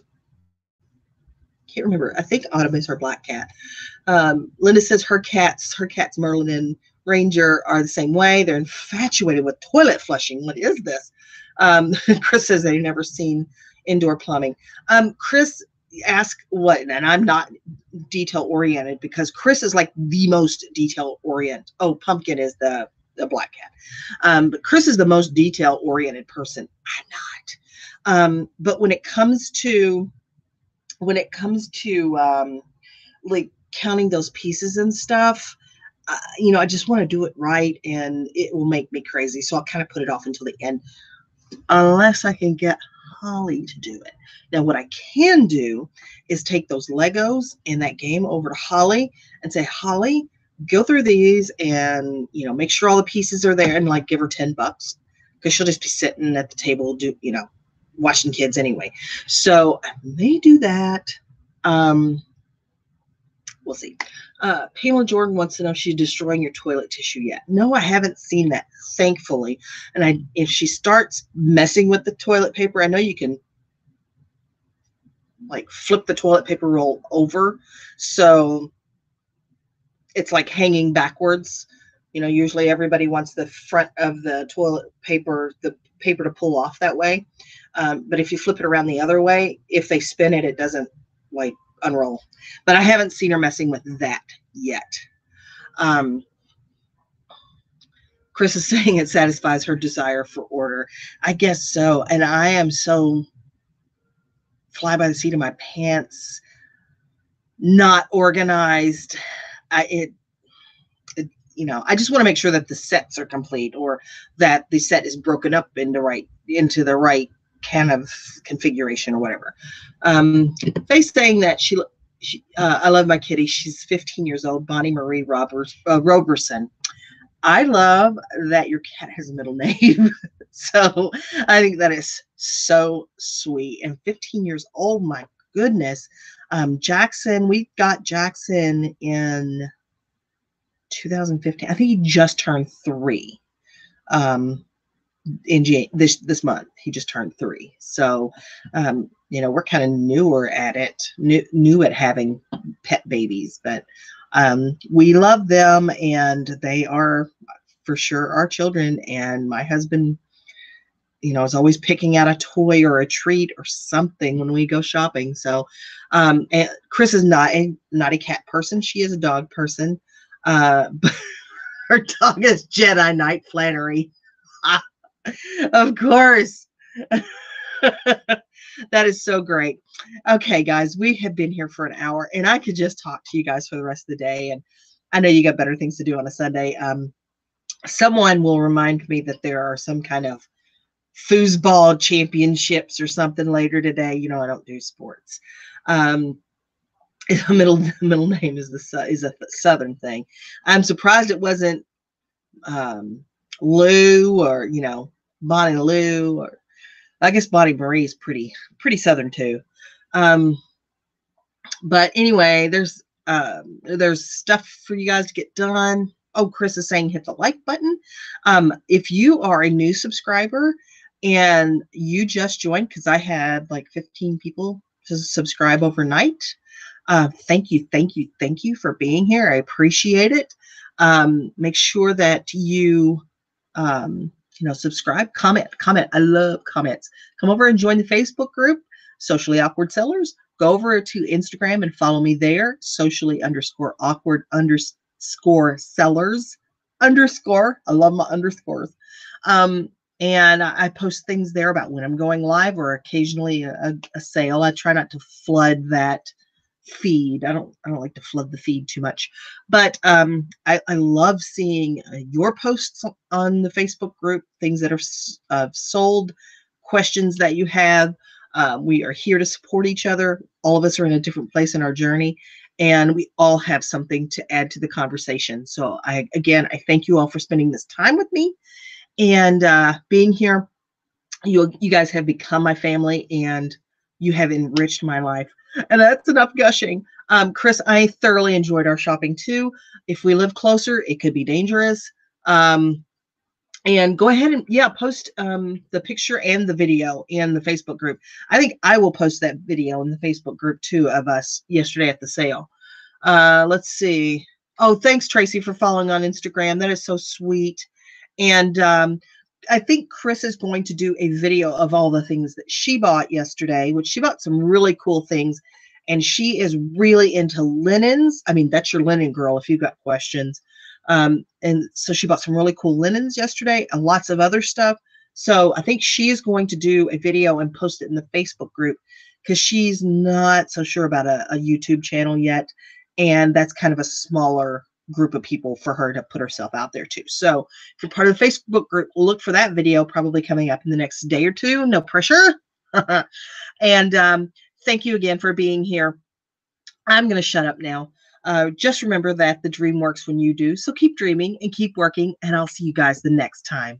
I think Autumn is her black cat. Linda says her cats Merlin and Ranger are the same way. They're infatuated with toilet flushing. What is this? Chris says they've never seen indoor plumbing. Chris asked what, and I'm not detail oriented because Chris is like the most detail oriented. Oh, Pumpkin is the black cat. But Chris is the most detail oriented person. I'm not. But when it comes to like counting those pieces and stuff, I just want to do it right, and it will make me crazy. So I'll kind of put it off until the end, unless I can get Holly to do it. Now, what I can do is take those Legos and that game over to Holly and say, Holly, go through these and, make sure all the pieces are there, and like give her $10 because she'll just be sitting at the table, watching kids anyway. So I may do that. We'll see. Pamela Jordan wants to know if she's destroying your toilet tissue yet. No, I haven't seen that, thankfully. And if she starts messing with the toilet paper, I know you can like flip the toilet paper roll over. So it's like hanging backwards. Usually everybody wants the front of the toilet paper, the paper to pull off that way. But if you flip it around the other way, if they spin it, it doesn't like unroll. But I haven't seen her messing with that yet. Chris is saying it satisfies her desire for order. I guess so. And I am so fly by the seat of my pants, not organized. I just want to make sure that the sets are complete, or that the set is broken up into the right kind of configuration or whatever. Faye's saying that I love my kitty. She's 15 years old, Bonnie Marie Roberson. I love that your cat has a middle name. So I think that is so sweet. And 15 years old, my goodness. Jackson, we got Jackson in 2015. I think he just turned 3. In this month, he just turned 3. So, we're kind of newer at it, new at having pet babies, but we love them, and they are for sure our children. And my husband, is always picking out a toy or a treat or something when we go shopping. So, and Chris is not a cat person. She is a dog person. But her dog is Jedi Knight Flannery. Of course. That is so great. Okay, guys, we have been here for an hour, and I could just talk to you guys for the rest of the day. And I know you got better things to do on a Sunday. Someone will remind me that there are some kind of foosball championships or something later today. I don't do sports. The middle name is a Southern thing. I'm surprised it wasn't Lou, or Bonnie Lou, or I guess Bonnie Marie is pretty Southern too. But anyway, there's stuff for you guys to get done. Oh, Chris is saying hit the like button. If you are a new subscriber, and you just joined because I had like 15 people to subscribe overnight. Thank you, thank you, thank you for being here. I appreciate it. Make sure that you, subscribe, comment. I love comments. Come over and join the Facebook group, Socially Awkward Sellers. Go over to Instagram and follow me there, socially_awkward_sellers _ I love my underscores. And I post things there about when I'm going live or occasionally a sale. I try not to flood that feed. I don't like to flood the feed too much, but I love seeing your posts on the Facebook group, things that are sold, questions that you have. We are here to support each other. All of us are in a different place in our journey, and we all have something to add to the conversation. So I thank you all for spending this time with me and being here. You guys have become my family, and you have enriched my life. And that's enough gushing. Chris, I thoroughly enjoyed our shopping too. If we live closer, it could be dangerous. And go ahead and post the picture and the video in the Facebook group. I think I will post that video in the Facebook group too of us yesterday at the sale. Let's see. Oh, thanks, Tracy, for following on Instagram. That is so sweet. And I think Chris is going to do a video of all the things that she bought yesterday, which she bought some really cool things. And she is really into linens. I mean, that's your linen girl if you've got questions. And so she bought some really cool linens yesterday and lots of other stuff. So I think she is going to do a video and post it in the Facebook group because she's not so sure about a YouTube channel yet. And that's kind of a smaller group of people for her to put herself out there too. So if you're part of the Facebook group, look for that video probably coming up in the next day or two. No pressure. And thank you again for being here. I'm going to shut up now. Just remember that the dream works when you do. So keep dreaming and keep working, and I'll see you guys the next time.